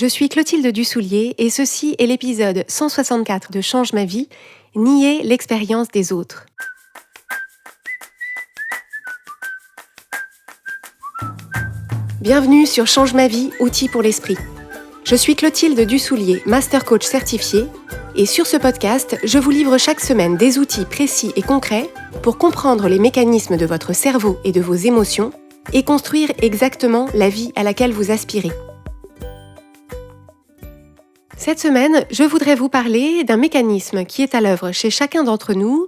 Je suis Clotilde Dussoulier et ceci est l'épisode 164 de Change ma vie, nier l'expérience des autres. Bienvenue sur Change ma vie, outils pour l'esprit. Je suis Clotilde Dussoulier, master coach certifié, et sur ce podcast, je vous livre chaque semaine des outils précis et concrets pour comprendre les mécanismes de votre cerveau et de vos émotions et construire exactement la vie à laquelle vous aspirez. Cette semaine, je voudrais vous parler d'un mécanisme qui est à l'œuvre chez chacun d'entre nous,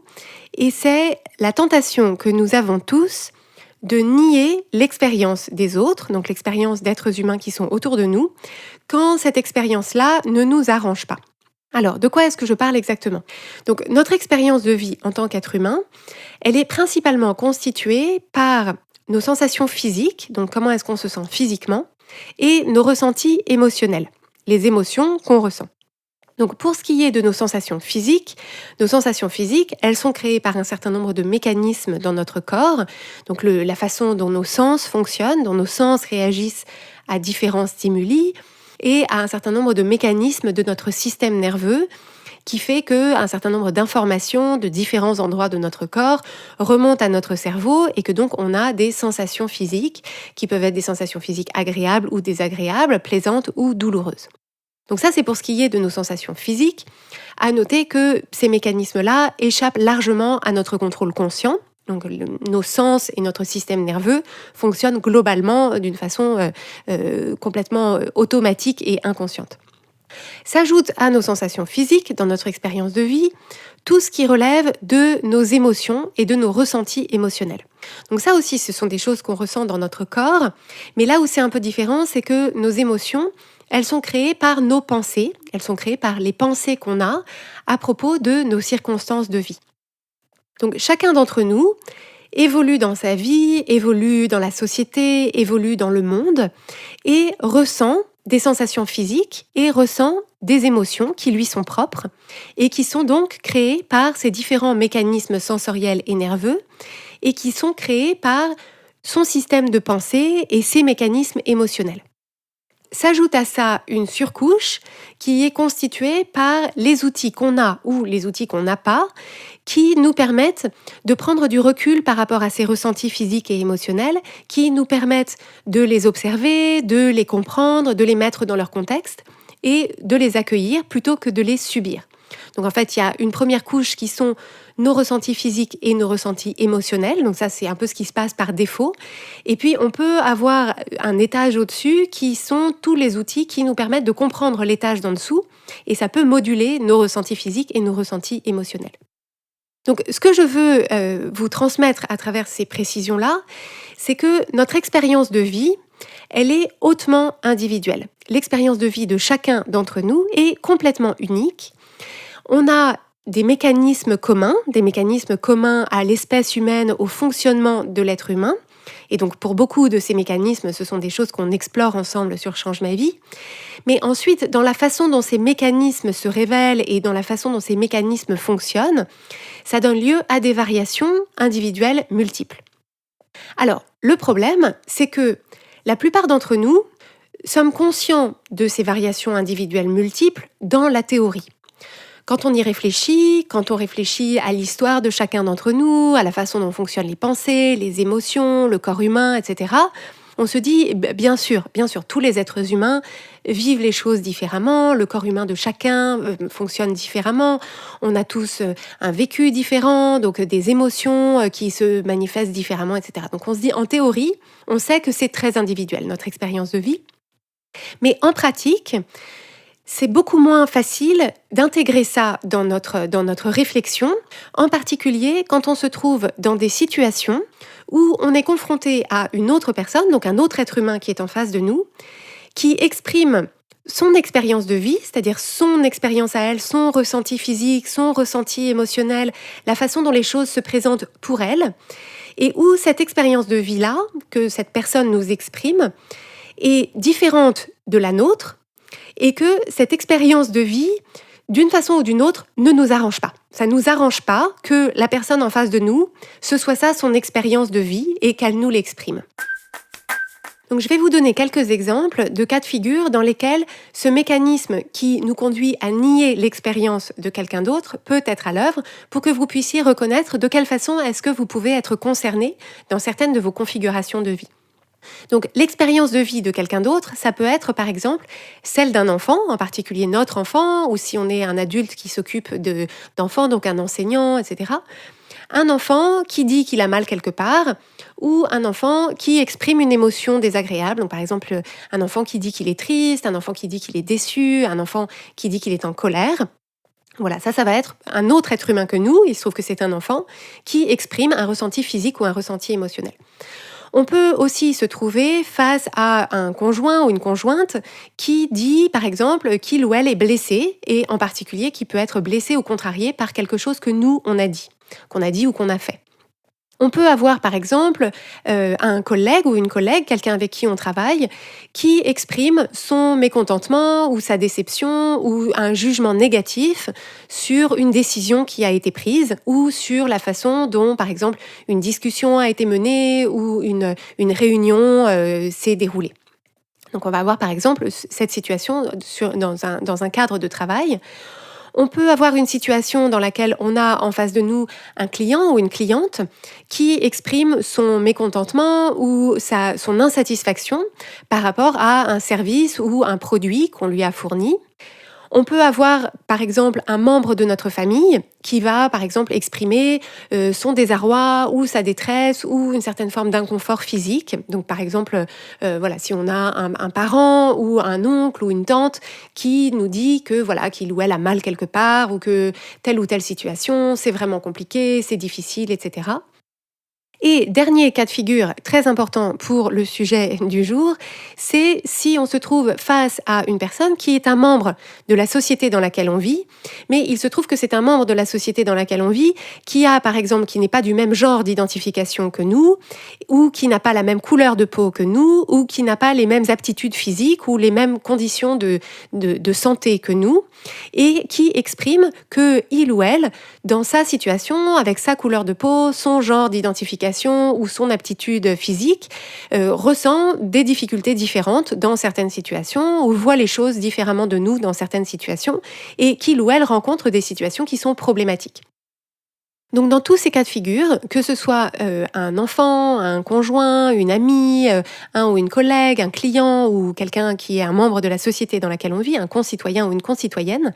et c'est la tentation que nous avons tous de nier l'expérience des autres, donc l'expérience d'êtres humains qui sont autour de nous, quand cette expérience-là ne nous arrange pas. Alors, de quoi est-ce que je parle exactement ? Donc, notre expérience de vie en tant qu'être humain, elle est principalement constituée par nos sensations physiques, donc comment est-ce qu'on se sent physiquement, et nos ressentis émotionnels, les émotions qu'on ressent. Donc pour ce qui est de nos sensations physiques, elles sont créées par un certain nombre de mécanismes dans notre corps, donc la façon dont nos sens fonctionnent, dont nos sens réagissent à différents stimuli, et à un certain nombre de mécanismes de notre système nerveux, qui fait qu'un certain nombre d'informations de différents endroits de notre corps remontent à notre cerveau et que donc on a des sensations physiques qui peuvent être des sensations physiques agréables ou désagréables, plaisantes ou douloureuses. Donc ça, c'est pour ce qui est de nos sensations physiques. À noter que ces mécanismes-là échappent largement à notre contrôle conscient. Donc nos sens et notre système nerveux fonctionnent globalement d'une façon complètement automatique et inconsciente. S'ajoute à nos sensations physiques, dans notre expérience de vie, tout ce qui relève de nos émotions et de nos ressentis émotionnels. Donc ça aussi, ce sont des choses qu'on ressent dans notre corps, mais là où c'est un peu différent, c'est que nos émotions, elles sont créées par nos pensées, elles sont créées par les pensées qu'on a à propos de nos circonstances de vie. Donc chacun d'entre nous évolue dans sa vie, évolue dans la société, évolue dans le monde et ressent des sensations physiques et ressent des émotions qui lui sont propres et qui sont donc créées par ces différents mécanismes sensoriels et nerveux et qui sont créés par son système de pensée et ses mécanismes émotionnels. S'ajoute à ça une surcouche qui est constituée par les outils qu'on a ou les outils qu'on n'a pas, qui nous permettent de prendre du recul par rapport à ces ressentis physiques et émotionnels, qui nous permettent de les observer, de les comprendre, de les mettre dans leur contexte et de les accueillir plutôt que de les subir. Donc en fait, il y a une première couche qui sont nos ressentis physiques et nos ressentis émotionnels. Donc ça, c'est un peu ce qui se passe par défaut. Et puis, on peut avoir un étage au-dessus qui sont tous les outils qui nous permettent de comprendre l'étage d'en dessous. Et ça peut moduler nos ressentis physiques et nos ressentis émotionnels. Donc, ce que je veux vous transmettre à travers ces précisions-là, c'est que notre expérience de vie, elle est hautement individuelle. L'expérience de vie de chacun d'entre nous est complètement unique. On a des mécanismes communs à l'espèce humaine, au fonctionnement de l'être humain. Et donc, pour beaucoup de ces mécanismes, ce sont des choses qu'on explore ensemble sur Change ma vie. Mais ensuite, dans la façon dont ces mécanismes se révèlent et dans la façon dont ces mécanismes fonctionnent, ça donne lieu à des variations individuelles multiples. Alors, le problème, c'est que la plupart d'entre nous sommes conscients de ces variations individuelles multiples dans la théorie. Quand on y réfléchit, quand on réfléchit à l'histoire de chacun d'entre nous, à la façon dont fonctionnent les pensées, les émotions, le corps humain, etc., on se dit, bien sûr, tous les êtres humains vivent les choses différemment, le corps humain de chacun fonctionne différemment, on a tous un vécu différent, donc des émotions qui se manifestent différemment, etc. Donc on se dit, en théorie, on sait que c'est très individuel, notre expérience de vie, mais en pratique, c'est beaucoup moins facile d'intégrer ça dans notre réflexion, en particulier quand on se trouve dans des situations où on est confronté à une autre personne, donc un autre être humain qui est en face de nous, qui exprime son expérience de vie, c'est-à-dire son expérience à elle, son ressenti physique, son ressenti émotionnel, la façon dont les choses se présentent pour elle, et où cette expérience de vie-là, que cette personne nous exprime, est différente de la nôtre, et que cette expérience de vie, d'une façon ou d'une autre, ne nous arrange pas. Ça ne nous arrange pas que la personne en face de nous, ce soit ça son expérience de vie et qu'elle nous l'exprime. Donc je vais vous donner quelques exemples de cas de figure dans lesquels ce mécanisme qui nous conduit à nier l'expérience de quelqu'un d'autre peut être à l'œuvre pour que vous puissiez reconnaître de quelle façon est-ce que vous pouvez être concerné dans certaines de vos configurations de vie. Donc l'expérience de vie de quelqu'un d'autre, ça peut être par exemple celle d'un enfant, en particulier notre enfant, ou si on est un adulte qui s'occupe d'enfants, donc un enseignant, etc. Un enfant qui dit qu'il a mal quelque part, ou un enfant qui exprime une émotion désagréable. Donc par exemple, un enfant qui dit qu'il est triste, un enfant qui dit qu'il est déçu, un enfant qui dit qu'il est en colère. Voilà, ça va être un autre être humain que nous, il se trouve que c'est un enfant, qui exprime un ressenti physique ou un ressenti émotionnel. On peut aussi se trouver face à un conjoint ou une conjointe qui dit, par exemple, qu'il ou elle est blessé, et en particulier qui peut être blessé ou contrarié par quelque chose que nous, on a dit, qu'on a dit ou qu'on a fait. On peut avoir, par exemple, un collègue ou une collègue, quelqu'un avec qui on travaille, qui exprime son mécontentement ou sa déception ou un jugement négatif sur une décision qui a été prise ou sur la façon dont, par exemple, une discussion a été menée ou une réunion s'est déroulée. Donc on va avoir, par exemple, cette situation dans un cadre de travail. On peut avoir une situation dans laquelle on a en face de nous un client ou une cliente qui exprime son mécontentement ou son insatisfaction par rapport à un service ou un produit qu'on lui a fourni. On peut avoir, par exemple, un membre de notre famille qui va, par exemple, exprimer son désarroi ou sa détresse ou une certaine forme d'inconfort physique. Donc, par exemple, si on a un parent ou un oncle ou une tante qui nous dit que qu'il ou elle a mal quelque part ou que telle ou telle situation, c'est vraiment compliqué, c'est difficile, etc. Et dernier cas de figure très important pour le sujet du jour, c'est si on se trouve face à une personne qui est un membre de la société dans laquelle on vit, mais il se trouve que c'est un membre de la société dans laquelle on vit qui a, par exemple, qui n'est pas du même genre d'identification que nous, ou qui n'a pas la même couleur de peau que nous, ou qui n'a pas les mêmes aptitudes physiques ou les mêmes conditions de santé que nous, et qui exprime que il ou elle, dans sa situation, avec sa couleur de peau, son genre d'identification, ou son aptitude physique, ressent des difficultés différentes dans certaines situations ou voit les choses différemment de nous dans certaines situations et qu'il ou elle rencontre des situations qui sont problématiques. Donc dans tous ces cas de figure, que ce soit un enfant, un conjoint, une amie, un ou une collègue, un client ou quelqu'un qui est un membre de la société dans laquelle on vit, un concitoyen ou une concitoyenne,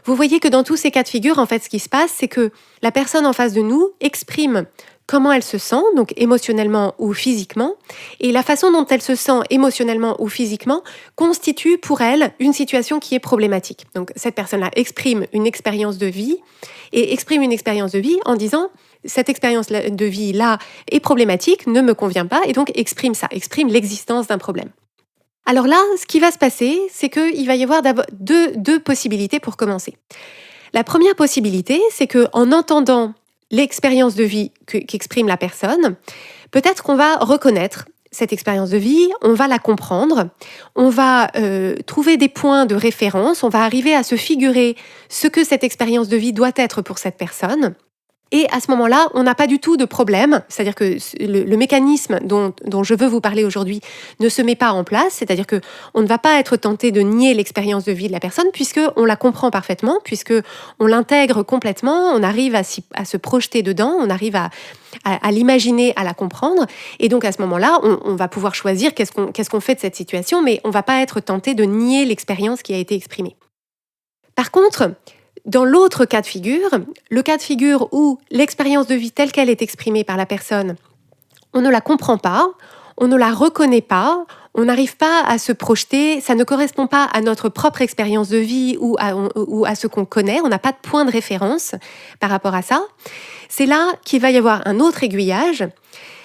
vous voyez que dans tous ces cas de figure, en fait, ce qui se passe, c'est que la personne en face de nous exprime comment elle se sent, donc émotionnellement ou physiquement, et la façon dont elle se sent émotionnellement ou physiquement constitue pour elle une situation qui est problématique. Donc cette personne-là exprime une expérience de vie, et exprime une expérience de vie en disant « cette expérience de vie-là est problématique, ne me convient pas », et donc exprime ça, exprime l'existence d'un problème. Alors là, ce qui va se passer, c'est qu'il va y avoir deux possibilités pour commencer. La première possibilité, c'est qu'en entendant l'expérience de vie qu'exprime la personne, peut-être qu'on va reconnaître cette expérience de vie, on va la comprendre, on va trouver des points de référence, on va arriver à se figurer ce que cette expérience de vie doit être pour cette personne. Et à ce moment-là, on n'a pas du tout de problème, c'est-à-dire que le mécanisme dont je veux vous parler aujourd'hui ne se met pas en place, c'est-à-dire qu'on ne va pas être tenté de nier l'expérience de vie de la personne puisqu'on la comprend parfaitement, puisqu'on l'intègre complètement, on arrive à se projeter dedans, on arrive à l'imaginer, à la comprendre. Et donc à ce moment-là, on va pouvoir choisir qu'est-ce qu'on fait de cette situation, mais on ne va pas être tenté de nier l'expérience qui a été exprimée. Par contre, dans l'autre cas de figure, le cas de figure où l'expérience de vie telle qu'elle est exprimée par la personne, on ne la comprend pas, on ne la reconnaît pas, on n'arrive pas à se projeter, ça ne correspond pas à notre propre expérience de vie ou à ce qu'on connaît, on n'a pas de point de référence par rapport à ça. C'est là qu'il va y avoir un autre aiguillage,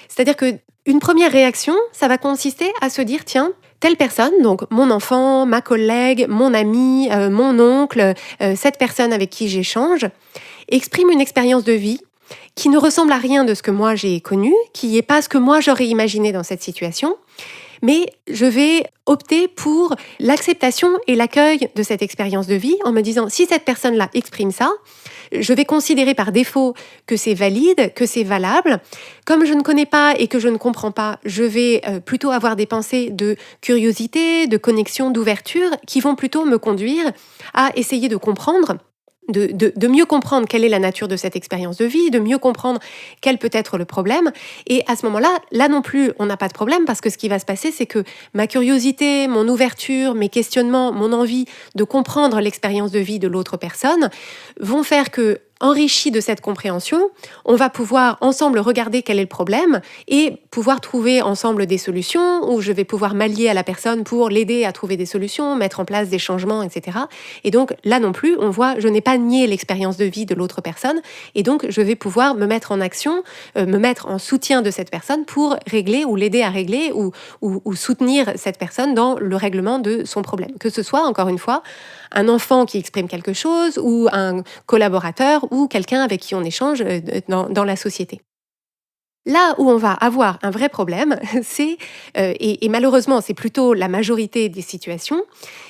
c'est-à-dire qu'une première réaction, ça va consister à se dire, tiens, telle personne, donc mon enfant, ma collègue, mon ami, mon oncle, cette personne avec qui j'échange, exprime une expérience de vie qui ne ressemble à rien de ce que moi j'ai connu, qui n'est pas ce que moi j'aurais imaginé dans cette situation, mais je vais opter pour l'acceptation et l'accueil de cette expérience de vie en me disant, si cette personne-là exprime ça, je vais considérer par défaut que c'est valide, que c'est valable. Comme je ne connais pas et que je ne comprends pas, je vais plutôt avoir des pensées de curiosité, de connexion, d'ouverture qui vont plutôt me conduire à essayer de comprendre, de mieux comprendre quelle est la nature de cette expérience de vie, de mieux comprendre quel peut être le problème. Et à ce moment-là, là non plus, on n'a pas de problème parce que ce qui va se passer, c'est que ma curiosité, mon ouverture, mes questionnements, mon envie de comprendre l'expérience de vie de l'autre personne vont faire que, enrichi de cette compréhension, on va pouvoir ensemble regarder quel est le problème et pouvoir trouver ensemble des solutions, où je vais pouvoir m'allier à la personne pour l'aider à trouver des solutions, mettre en place des changements, etc. Et donc là non plus, on voit, je n'ai pas nié l'expérience de vie de l'autre personne, et donc je vais pouvoir me mettre en action, me mettre en soutien de cette personne pour régler ou l'aider à régler ou soutenir cette personne dans le règlement de son problème. Que ce soit, encore une fois, un enfant qui exprime quelque chose ou un collaborateur ou quelqu'un avec qui on échange dans la société. Là où on va avoir un vrai problème, c'est, et malheureusement c'est plutôt la majorité des situations,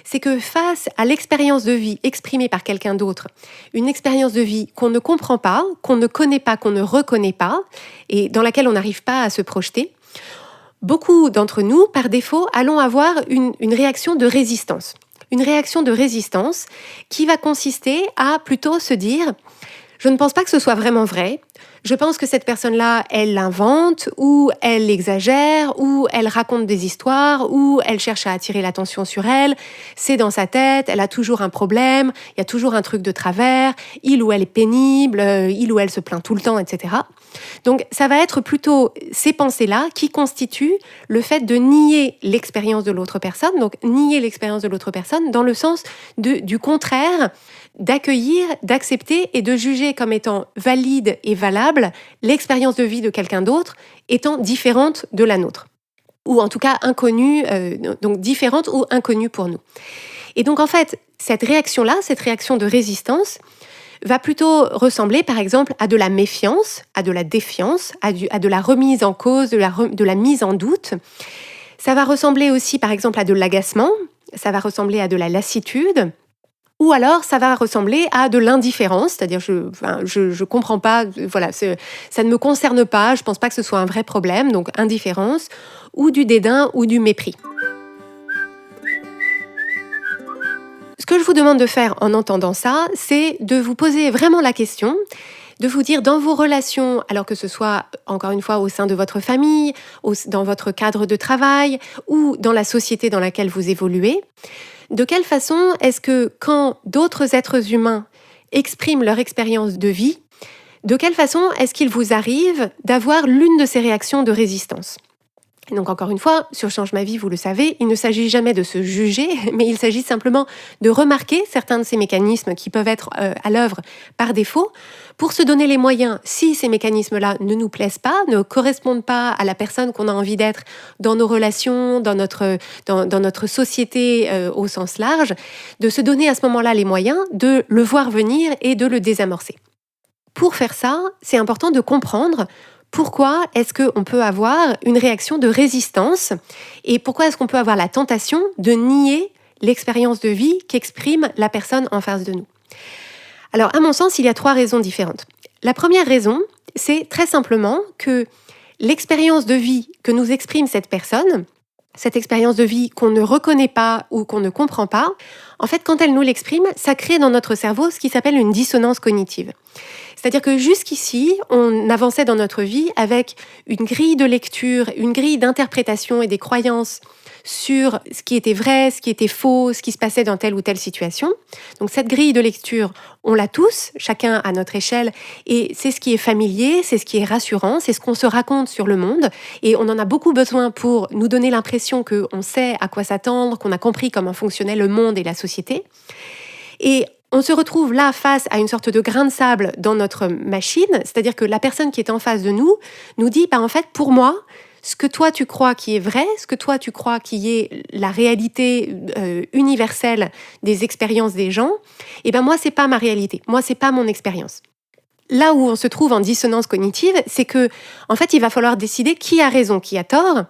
c'est que face à l'expérience de vie exprimée par quelqu'un d'autre, une expérience de vie qu'on ne comprend pas, qu'on ne connaît pas, qu'on ne reconnaît pas, et dans laquelle on n'arrive pas à se projeter, beaucoup d'entre nous, par défaut, allons avoir une réaction de résistance. Une réaction de résistance qui va consister à plutôt se dire « je ne pense pas que ce soit vraiment vrai ». Je pense que cette personne-là, elle l'invente, ou elle exagère, ou elle raconte des histoires, ou elle cherche à attirer l'attention sur elle. C'est dans sa tête, elle a toujours un problème, il y a toujours un truc de travers, il ou elle est pénible, il ou elle se plaint tout le temps, etc. Donc ça va être plutôt ces pensées-là qui constituent le fait de nier l'expérience de l'autre personne, donc nier l'expérience de l'autre personne dans le sens du contraire, d'accueillir, d'accepter et de juger comme étant valide et valable l'expérience de vie de quelqu'un d'autre étant différente de la nôtre. Ou en tout cas inconnue, donc différente ou inconnue pour nous. Et donc en fait, cette réaction-là, cette réaction de résistance, va plutôt ressembler par exemple à de la méfiance, à de la défiance, à de la remise en cause, de la mise en doute. Ça va ressembler aussi par exemple à de l'agacement, ça va ressembler à de la lassitude, ou alors ça va ressembler à de l'indifférence, c'est-à-dire je comprends pas, voilà, ça ne me concerne pas, je pense pas que ce soit un vrai problème, donc indifférence, ou du dédain ou du mépris. Ce que je vous demande de faire en entendant ça, c'est de vous poser vraiment la question, de vous dire dans vos relations, alors que ce soit encore une fois au sein de votre famille, dans votre cadre de travail ou dans la société dans laquelle vous évoluez, de quelle façon est-ce que quand d'autres êtres humains expriment leur expérience de vie, de quelle façon est-ce qu'il vous arrive d'avoir l'une de ces réactions de résistance ? Donc encore une fois, sur Change ma vie, vous le savez, il ne s'agit jamais de se juger, mais il s'agit simplement de remarquer certains de ces mécanismes qui peuvent être à l'œuvre par défaut, pour se donner les moyens, si ces mécanismes-là ne nous plaisent pas, ne correspondent pas à la personne qu'on a envie d'être dans nos relations, dans notre société au sens large, de se donner à ce moment-là les moyens de le voir venir et de le désamorcer. Pour faire ça, c'est important de comprendre pourquoi est-ce qu'on peut avoir une réaction de résistance et pourquoi est-ce qu'on peut avoir la tentation de nier l'expérience de vie qu'exprime la personne en face de nous. Alors, à mon sens, il y a 3 raisons différentes. La première raison, c'est très simplement que l'expérience de vie que nous exprime cette personne, cette expérience de vie qu'on ne reconnaît pas ou qu'on ne comprend pas, en fait, quand elle nous l'exprime, ça crée dans notre cerveau ce qui s'appelle une dissonance cognitive. C'est-à-dire que jusqu'ici, on avançait dans notre vie avec une grille de lecture, une grille d'interprétation et des croyances sur ce qui était vrai, ce qui était faux, ce qui se passait dans telle ou telle situation. Donc cette grille de lecture, on l'a tous, chacun à notre échelle, et c'est ce qui est familier, c'est ce qui est rassurant, c'est ce qu'on se raconte sur le monde, et on en a beaucoup besoin pour nous donner l'impression qu'on sait à quoi s'attendre, qu'on a compris comment fonctionnait le monde et la société. Et on se retrouve là face à une sorte de grain de sable dans notre machine, c'est-à-dire que la personne qui est en face de nous dit, en fait, pour moi, ce que toi tu crois qui est vrai, ce que toi tu crois qui est la réalité universelle des expériences des gens, moi c'est pas ma réalité, moi c'est pas mon expérience. Là où on se trouve en dissonance cognitive, c'est que en fait il va falloir décider qui a raison, qui a tort,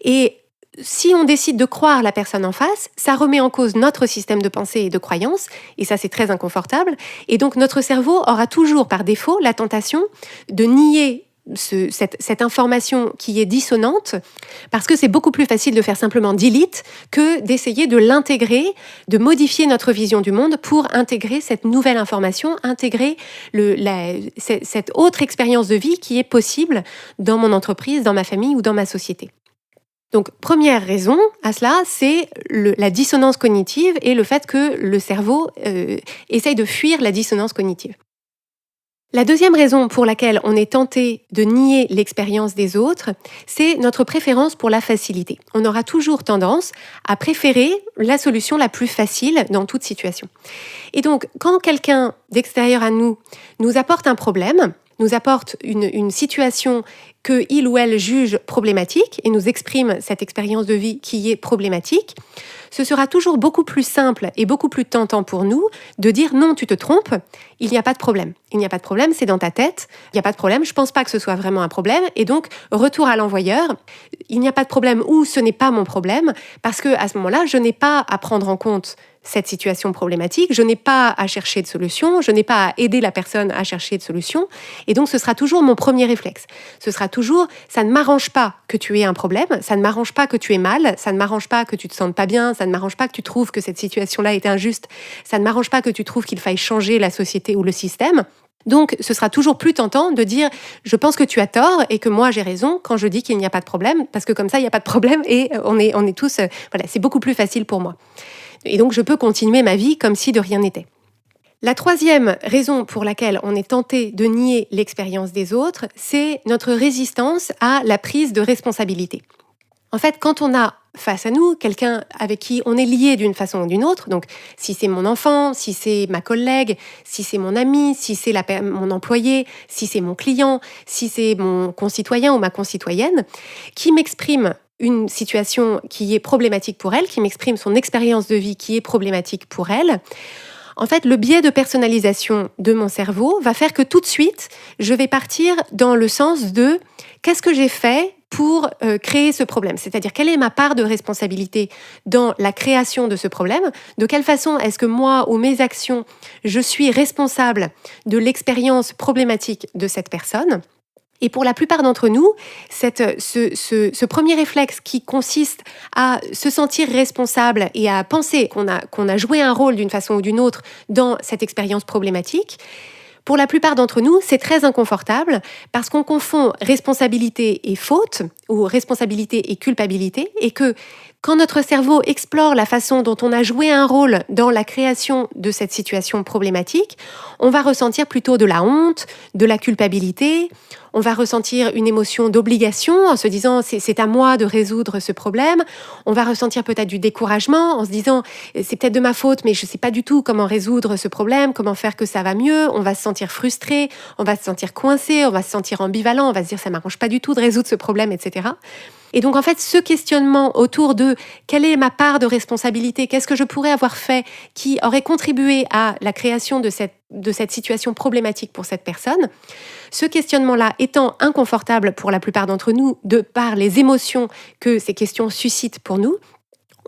et si on décide de croire la personne en face, ça remet en cause notre système de pensée et de croyance, et ça c'est très inconfortable. Et donc notre cerveau aura toujours par défaut la tentation de nier cette information qui est dissonante, parce que c'est beaucoup plus facile de faire simplement delete que d'essayer de l'intégrer, de modifier notre vision du monde pour intégrer cette nouvelle information, intégrer cette autre expérience de vie qui est possible dans mon entreprise, dans ma famille ou dans ma société. Donc, première raison à cela, c'est la dissonance cognitive et le fait que le cerveau essaye de fuir la dissonance cognitive. La deuxième raison pour laquelle on est tenté de nier l'expérience des autres, c'est notre préférence pour la facilité. On aura toujours tendance à préférer la solution la plus facile dans toute situation. Et donc, quand quelqu'un d'extérieur à nous apporte un problème, nous apporte une situation que il ou elle juge problématique et nous exprime cette expérience de vie qui est problématique, ce sera toujours beaucoup plus simple et beaucoup plus tentant pour nous de dire non, tu te trompes, il n'y a pas de problème. Il n'y a pas de problème, c'est dans ta tête, il n'y a pas de problème, je ne pense pas que ce soit vraiment un problème, et donc retour à l'envoyeur, il n'y a pas de problème ou ce n'est pas mon problème, parce qu'à ce moment-là, je n'ai pas à prendre en compte cette situation problématique, je n'ai pas à chercher de solution, je n'ai pas à aider la personne à chercher de solution, et donc ce sera toujours mon premier réflexe. Ce sera toujours, ça ne m'arrange pas que tu aies un problème, ça ne m'arrange pas que tu aies mal, ça ne m'arrange pas que tu te sentes pas bien, ça ne m'arrange pas que tu trouves que cette situation-là est injuste, ça ne m'arrange pas que tu trouves qu'il faille changer la société ou le système. Donc, ce sera toujours plus tentant de dire « je pense que tu as tort et que moi j'ai raison » quand je dis qu'il n'y a pas de problème, parce que comme ça, il n'y a pas de problème et on est tous... voilà, c'est beaucoup plus facile pour moi. Et donc, je peux continuer ma vie comme si de rien n'était. La troisième raison pour laquelle on est tenté de nier l'expérience des autres, c'est notre résistance à la prise de responsabilité. En fait, quand on a face à nous quelqu'un avec qui on est lié d'une façon ou d'une autre, donc si c'est mon enfant, si c'est ma collègue, si c'est mon ami, si c'est mon employé, si c'est mon client, si c'est mon concitoyen ou ma concitoyenne, qui m'exprime une situation qui est problématique pour elle, qui m'exprime son expérience de vie qui est problématique pour elle, en fait, le biais de personnalisation de mon cerveau va faire que tout de suite, je vais partir dans le sens de qu'est-ce que j'ai fait pour créer ce problème, c'est-à-dire quelle est ma part de responsabilité dans la création de ce problème, de quelle façon est-ce que moi ou mes actions, je suis responsable de l'expérience problématique de cette personne. Et pour la plupart d'entre nous, ce premier réflexe qui consiste à se sentir responsable et à penser qu'on a joué un rôle d'une façon ou d'une autre dans cette expérience problématique, pour la plupart d'entre nous, c'est très inconfortable parce qu'on confond responsabilité et faute, ou responsabilité et culpabilité, et que quand notre cerveau explore la façon dont on a joué un rôle dans la création de cette situation problématique, on va ressentir plutôt de la honte, de la culpabilité, on va ressentir une émotion d'obligation en se disant c'est à moi de résoudre ce problème, on va ressentir peut-être du découragement en se disant c'est peut-être de ma faute mais je ne sais pas du tout comment résoudre ce problème, comment faire que ça va mieux, on va se sentir frustré, on va se sentir coincé, on va se sentir ambivalent, on va se dire ça m'arrange pas du tout de résoudre ce problème, etc. Et donc, en fait, ce questionnement autour de quelle est ma part de responsabilité, qu'est-ce que je pourrais avoir fait qui aurait contribué à la création de cette situation problématique pour cette personne, ce questionnement-là étant inconfortable pour la plupart d'entre nous de par les émotions que ces questions suscitent pour nous,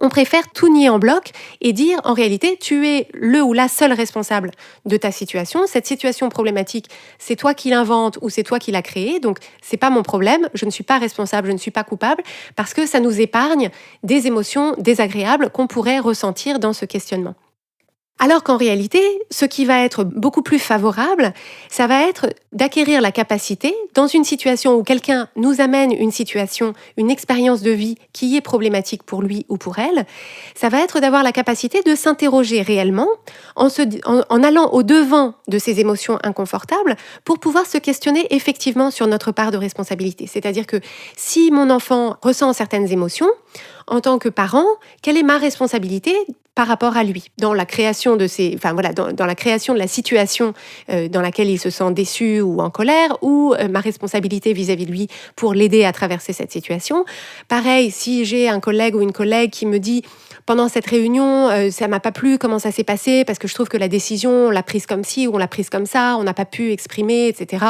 on préfère tout nier en bloc et dire en réalité tu es le ou la seule responsable de ta situation. Cette situation problématique, c'est toi qui l'inventes ou c'est toi qui l'as créée, donc c'est pas mon problème, je ne suis pas responsable, je ne suis pas coupable, parce que ça nous épargne des émotions désagréables qu'on pourrait ressentir dans ce questionnement. Alors qu'en réalité, ce qui va être beaucoup plus favorable, ça va être d'acquérir la capacité, dans une situation où quelqu'un nous amène une situation, une expérience de vie qui est problématique pour lui ou pour elle, ça va être d'avoir la capacité de s'interroger réellement en allant au-devant de ces émotions inconfortables pour pouvoir se questionner effectivement sur notre part de responsabilité. C'est-à-dire que si mon enfant ressent certaines émotions, en tant que parent, quelle est ma responsabilité par rapport à lui dans la création dans la création de la situation dans laquelle il se sent déçu ou en colère, ou ma responsabilité vis-à-vis de lui pour l'aider à traverser cette situation. Pareil, si j'ai un collègue ou une collègue qui me dit pendant cette réunion, ça m'a pas plu comment ça s'est passé parce que je trouve que la décision on l'a prise comme ci ou on l'a prise comme ça, on n'a pas pu exprimer, etc.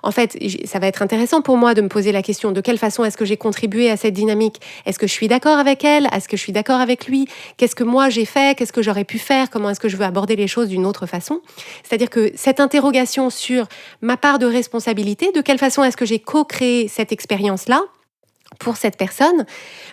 en fait, ça va être intéressant pour moi de me poser la question de quelle façon est-ce que j'ai contribué à cette dynamique? Est-ce que je suis d'accord avec elle? Est-ce que je suis d'accord avec lui? Qu'est-ce que moi j'ai fait? Qu'est-ce que j'aurais pu faire? Comment est-ce que je veux aborder les choses d'une autre façon? C'est-à-dire que cette interrogation sur ma part de responsabilité, de quelle façon est-ce que j'ai co-créé cette expérience-là pour cette personne,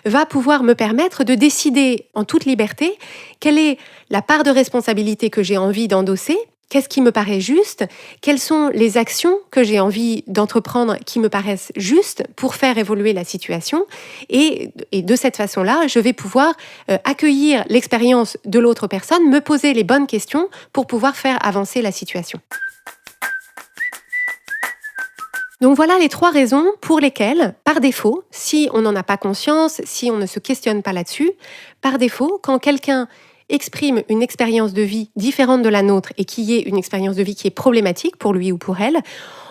va pouvoir me permettre de décider en toute liberté quelle est la part de responsabilité que j'ai envie d'endosser, qu'est-ce qui me paraît juste, quelles sont les actions que j'ai envie d'entreprendre qui me paraissent justes pour faire évoluer la situation. Et de cette façon-là, je vais pouvoir accueillir l'expérience de l'autre personne, me poser les bonnes questions pour pouvoir faire avancer la situation. Donc voilà les 3 raisons pour lesquelles, par défaut, si on n'en a pas conscience, si on ne se questionne pas là-dessus, par défaut, quand quelqu'un exprime une expérience de vie différente de la nôtre et qui est une expérience de vie qui est problématique pour lui ou pour elle,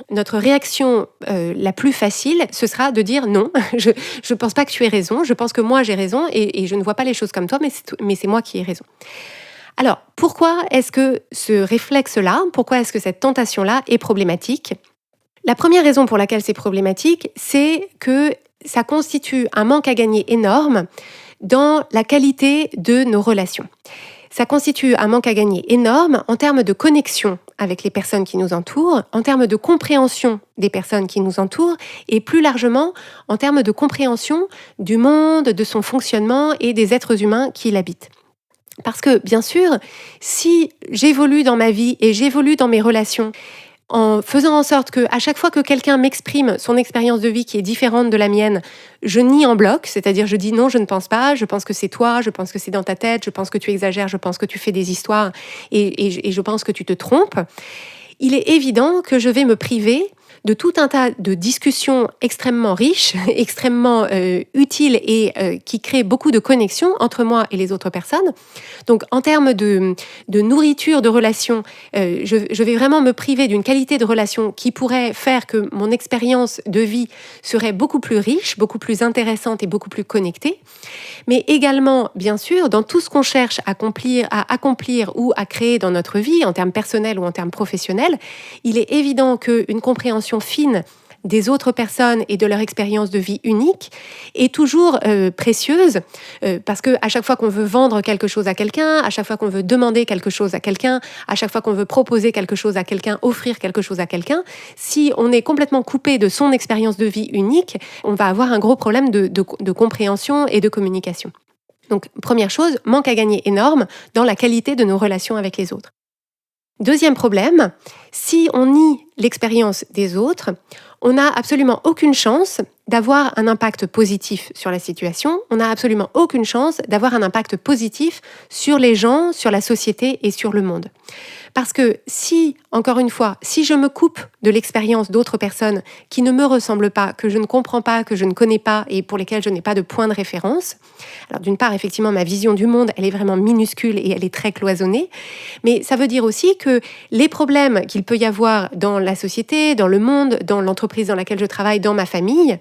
notre réaction la plus facile, ce sera de dire non, je ne pense pas que tu aies raison, je pense que moi j'ai raison et je ne vois pas les choses comme toi, mais c'est moi qui ai raison. Alors, pourquoi est-ce que ce réflexe-là, pourquoi est-ce que cette tentation-là est problématique ? La première raison pour laquelle c'est problématique, c'est que ça constitue un manque à gagner énorme dans la qualité de nos relations. Ça constitue un manque à gagner énorme en termes de connexion avec les personnes qui nous entourent, en termes de compréhension des personnes qui nous entourent et plus largement en termes de compréhension du monde, de son fonctionnement et des êtres humains qui l'habitent. Parce que, bien sûr, si j'évolue dans ma vie et j'évolue dans mes relations, en faisant en sorte qu'à chaque fois que quelqu'un m'exprime son expérience de vie qui est différente de la mienne, je nie en bloc, c'est-à-dire je dis non, je ne pense pas, je pense que c'est toi, je pense que c'est dans ta tête, je pense que tu exagères, je pense que tu fais des histoires et je pense que tu te trompes, il est évident que je vais me priver de tout un tas de discussions extrêmement riches, extrêmement utiles et qui créent beaucoup de connexions entre moi et les autres personnes. Donc en termes de nourriture de relations, je vais vraiment me priver d'une qualité de relation qui pourrait faire que mon expérience de vie serait beaucoup plus riche, beaucoup plus intéressante et beaucoup plus connectée. Mais également, bien sûr, dans tout ce qu'on cherche à accomplir ou à créer dans notre vie, en termes personnels ou en termes professionnels, il est évident qu'une compréhension fine des autres personnes et de leur expérience de vie unique est toujours précieuse parce que à chaque fois qu'on veut vendre quelque chose à quelqu'un, à chaque fois qu'on veut demander quelque chose à quelqu'un, à chaque fois qu'on veut proposer quelque chose à quelqu'un, offrir quelque chose à quelqu'un, si on est complètement coupé de son expérience de vie unique, on va avoir un gros problème de compréhension et de communication. Donc, première chose, manque à gagner énorme dans la qualité de nos relations avec les autres. Deuxième problème, si on nie l'expérience des autres, on n'a absolument aucune chance d'avoir un impact positif sur la situation, on n'a absolument aucune chance d'avoir un impact positif sur les gens, sur la société et sur le monde. Parce que si, encore une fois, si je me coupe de l'expérience d'autres personnes qui ne me ressemblent pas, que je ne comprends pas, que je ne connais pas et pour lesquelles je n'ai pas de point de référence, alors d'une part, effectivement, ma vision du monde, elle est vraiment minuscule et elle est très cloisonnée, mais ça veut dire aussi que les problèmes qu'il peut y avoir dans la société, dans le monde, dans l'entreprise dans laquelle je travaille, dans ma famille,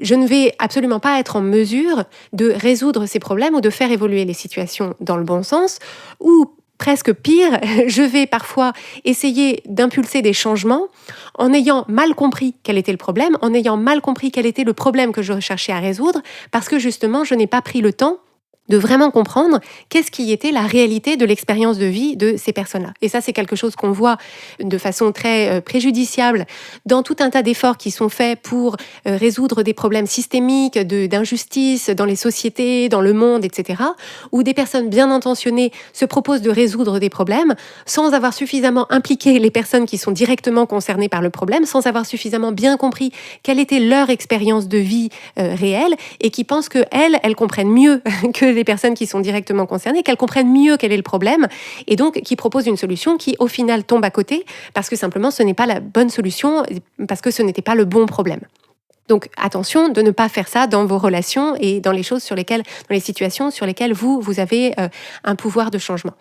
je ne vais absolument pas être en mesure de résoudre ces problèmes ou de faire évoluer les situations dans le bon sens, ou presque pire, je vais parfois essayer d'impulser des changements en ayant mal compris quel était le problème, en ayant mal compris quel était le problème que je cherchais à résoudre, parce que justement, je n'ai pas pris le temps de vraiment comprendre qu'est-ce qui était la réalité de l'expérience de vie de ces personnes-là. Et ça, c'est quelque chose qu'on voit de façon très préjudiciable dans tout un tas d'efforts qui sont faits pour résoudre des problèmes systémiques, d'injustice dans les sociétés, dans le monde, etc., où des personnes bien intentionnées se proposent de résoudre des problèmes sans avoir suffisamment impliqué les personnes qui sont directement concernées par le problème, sans avoir suffisamment bien compris quelle était leur expérience de vie réelle, et qui pensent qu'elles comprennent mieux que les personnes qui sont directement concernées, qu'elles comprennent mieux quel est le problème et donc qui proposent une solution qui au final tombe à côté parce que simplement ce n'est pas la bonne solution, parce que ce n'était pas le bon problème. Donc attention de ne pas faire ça dans vos relations et dans les choses dans les situations sur lesquelles vous avez un pouvoir de changement.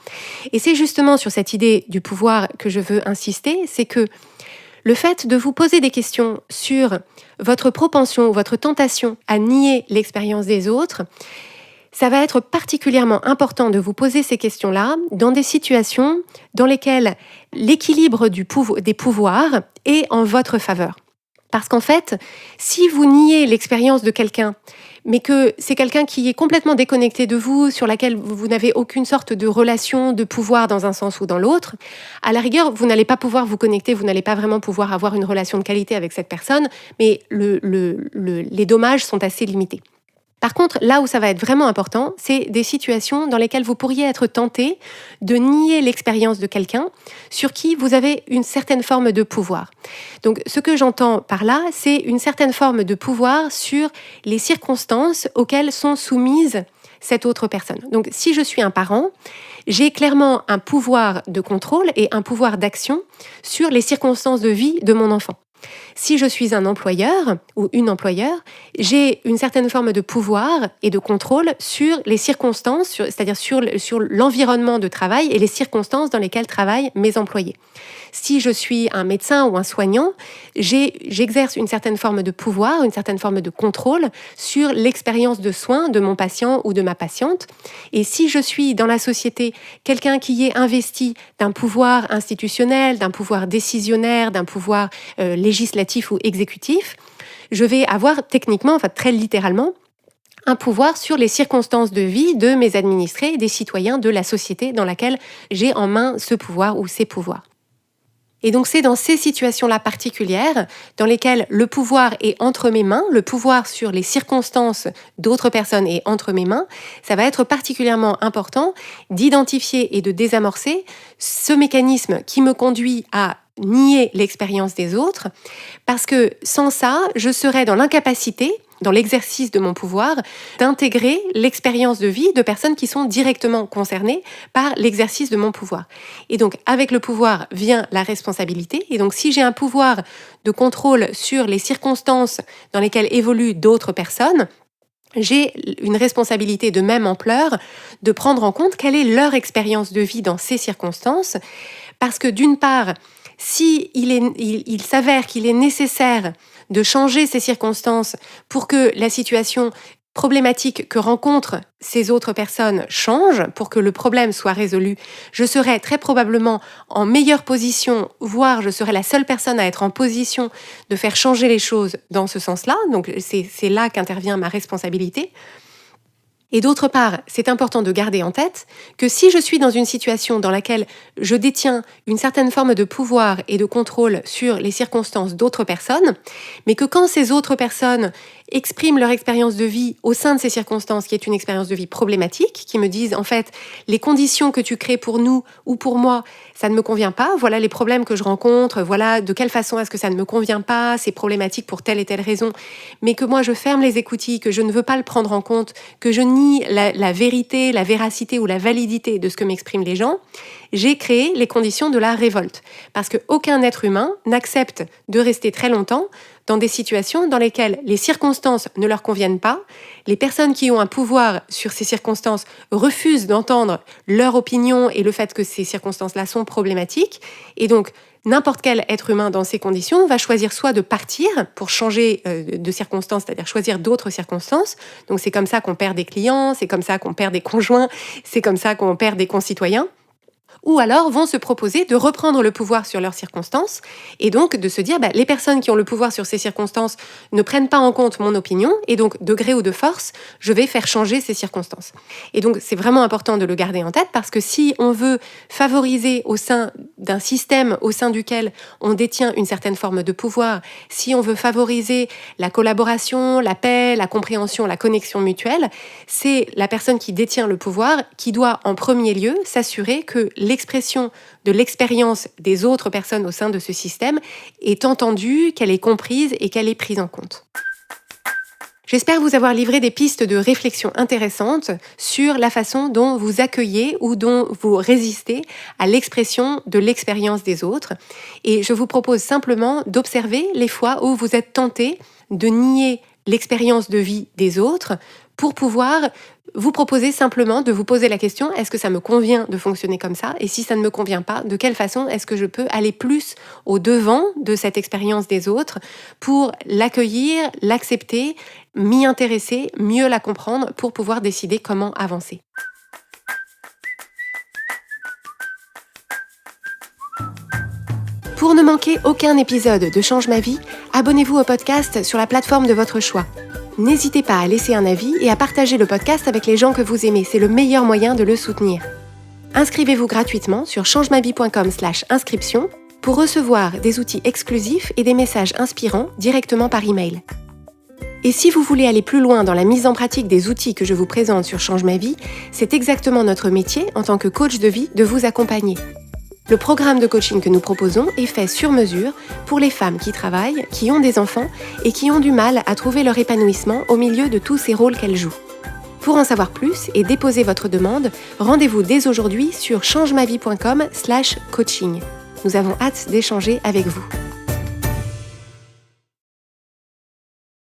Et c'est justement sur cette idée du pouvoir que je veux insister, c'est que le fait de vous poser des questions sur votre propension, votre tentation à nier l'expérience des autres, ça va être particulièrement important de vous poser ces questions-là dans des situations dans lesquelles l'équilibre des pouvoirs est en votre faveur. Parce qu'en fait, si vous niez l'expérience de quelqu'un, mais que c'est quelqu'un qui est complètement déconnecté de vous, sur laquelle vous n'avez aucune sorte de relation de pouvoir dans un sens ou dans l'autre, à la rigueur, vous n'allez pas pouvoir vous connecter, vous n'allez pas vraiment pouvoir avoir une relation de qualité avec cette personne, mais les dommages sont assez limités. Par contre, là où ça va être vraiment important, c'est des situations dans lesquelles vous pourriez être tenté de nier l'expérience de quelqu'un sur qui vous avez une certaine forme de pouvoir. Donc, ce que j'entends par là, c'est une certaine forme de pouvoir sur les circonstances auxquelles sont soumises cette autre personne. Donc, si je suis un parent, j'ai clairement un pouvoir de contrôle et un pouvoir d'action sur les circonstances de vie de mon enfant. Si je suis un employeur ou une employeur, j'ai une certaine forme de pouvoir et de contrôle sur les circonstances, c'est-à-dire sur l'environnement de travail et les circonstances dans lesquelles travaillent mes employés. Si je suis un médecin ou un soignant, j'exerce une certaine forme de pouvoir, une certaine forme de contrôle sur l'expérience de soins de mon patient ou de ma patiente. Et si je suis dans la société quelqu'un qui est investi d'un pouvoir institutionnel, d'un pouvoir décisionnaire, d'un pouvoir législatif ou exécutif, je vais avoir techniquement, enfin très littéralement, un pouvoir sur les circonstances de vie de mes administrés, des citoyens, de la société dans laquelle j'ai en main ce pouvoir ou ces pouvoirs. Et donc c'est dans ces situations-là particulières, dans lesquelles le pouvoir est entre mes mains, le pouvoir sur les circonstances d'autres personnes est entre mes mains, ça va être particulièrement important d'identifier et de désamorcer ce mécanisme qui me conduit à nier l'expérience des autres, parce que sans ça, je serais dans l'incapacité, dans l'exercice de mon pouvoir, d'intégrer l'expérience de vie de personnes qui sont directement concernées par l'exercice de mon pouvoir. Et donc, avec le pouvoir vient la responsabilité. Et donc, si j'ai un pouvoir de contrôle sur les circonstances dans lesquelles évoluent d'autres personnes, j'ai une responsabilité de même ampleur de prendre en compte quelle est leur expérience de vie dans ces circonstances. Parce que d'une part, si il s'avère qu'il est nécessaire de changer ces circonstances pour que la situation problématique que rencontrent ces autres personnes change, pour que le problème soit résolu, je serai très probablement en meilleure position, voire je serai la seule personne à être en position de faire changer les choses dans ce sens-là. Donc c'est là qu'intervient ma responsabilité. Et d'autre part, c'est important de garder en tête que si je suis dans une situation dans laquelle je détiens une certaine forme de pouvoir et de contrôle sur les circonstances d'autres personnes, mais que quand ces autres personnes expriment leur expérience de vie au sein de ces circonstances, qui est une expérience de vie problématique, qui me disent en fait les conditions que tu crées pour nous ou pour moi, ça ne me convient pas, voilà les problèmes que je rencontre, voilà de quelle façon est-ce que ça ne me convient pas, c'est problématique pour telle et telle raison, mais que moi je ferme les écoutilles, que je ne veux pas le prendre en compte, que je nie la vérité, la véracité ou la validité de ce que m'expriment les gens, j'ai créé les conditions de la révolte. Parce qu'aucun être humain n'accepte de rester très longtemps dans des situations dans lesquelles les circonstances ne leur conviennent pas, les personnes qui ont un pouvoir sur ces circonstances refusent d'entendre leur opinion et le fait que ces circonstances-là sont problématiques, et donc n'importe quel être humain dans ces conditions va choisir soit de partir pour changer de circonstances, c'est-à-dire choisir d'autres circonstances. Donc c'est comme ça qu'on perd des clients, c'est comme ça qu'on perd des conjoints, c'est comme ça qu'on perd des concitoyens. Ou alors vont se proposer de reprendre le pouvoir sur leurs circonstances et donc de se dire les personnes qui ont le pouvoir sur ces circonstances ne prennent pas en compte mon opinion et donc de gré ou de force, je vais faire changer ces circonstances. Et donc c'est vraiment important de le garder en tête parce que si on veut favoriser au sein d'un système au sein duquel on détient une certaine forme de pouvoir, si on veut favoriser la collaboration, la paix, la compréhension, la connexion mutuelle, c'est la personne qui détient le pouvoir qui doit en premier lieu s'assurer que l'expression de l'expérience des autres personnes au sein de ce système est entendue, qu'elle est comprise et qu'elle est prise en compte. J'espère vous avoir livré des pistes de réflexion intéressantes sur la façon dont vous accueillez ou dont vous résistez à l'expression de l'expérience des autres. Et je vous propose simplement d'observer les fois où vous êtes tenté de nier l'expérience de vie des autres pour pouvoir vous proposer simplement de vous poser la question, est-ce que ça me convient de fonctionner comme ça? Et si ça ne me convient pas, de quelle façon est-ce que je peux aller plus au devant de cette expérience des autres pour l'accueillir, l'accepter, m'y intéresser, mieux la comprendre pour pouvoir décider comment avancer. Pour ne manquer aucun épisode de Change ma vie, abonnez-vous au podcast sur la plateforme de votre choix. N'hésitez pas à laisser un avis et à partager le podcast avec les gens que vous aimez, c'est le meilleur moyen de le soutenir. Inscrivez-vous gratuitement sur changemavie.com/inscription pour recevoir des outils exclusifs et des messages inspirants directement par email. Et si vous voulez aller plus loin dans la mise en pratique des outils que je vous présente sur Change ma vie, c'est exactement notre métier en tant que coach de vie de vous accompagner. Le programme de coaching que nous proposons est fait sur mesure pour les femmes qui travaillent, qui ont des enfants et qui ont du mal à trouver leur épanouissement au milieu de tous ces rôles qu'elles jouent. Pour en savoir plus et déposer votre demande, rendez-vous dès aujourd'hui sur changemavie.com/coaching. Nous avons hâte d'échanger avec vous.